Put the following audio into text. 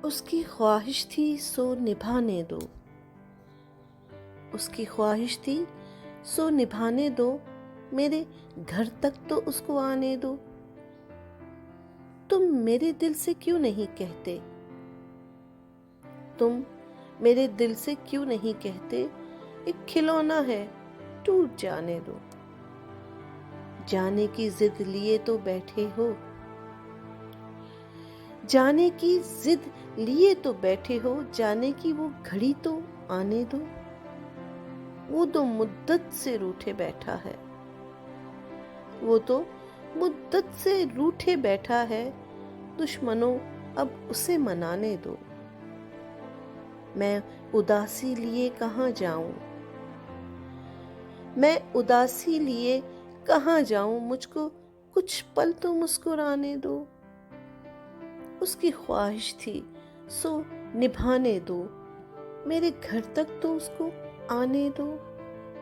उसकी ख्वाहिश थी सो निभाने दो, उसकी ख्वाहिश थी सो निभाने दो, मेरे घर तक तो उसको आने दो। तुम मेरे दिल से क्यों नहीं कहते, तुम मेरे दिल से क्यों नहीं कहते, एक खिलौना है टूट जाने दो। जाने की जिद लिए तो बैठे हो, जाने की जिद लिए तो बैठे हो, जाने की वो घड़ी तो आने दो। वो तो मुद्दत से रूठे बैठा है, वो तो मुद्दत से रूठे बैठा है, दुश्मनों अब उसे मनाने दो। मैं उदासी लिए कहाँ जाऊं, मैं उदासी लिए कहाँ जाऊं, मुझको कुछ पल तो मुस्कुराने दो। उसकी ख्वाहिश थी सो निभाने दो, मेरे घर तक तो उसको आने दो।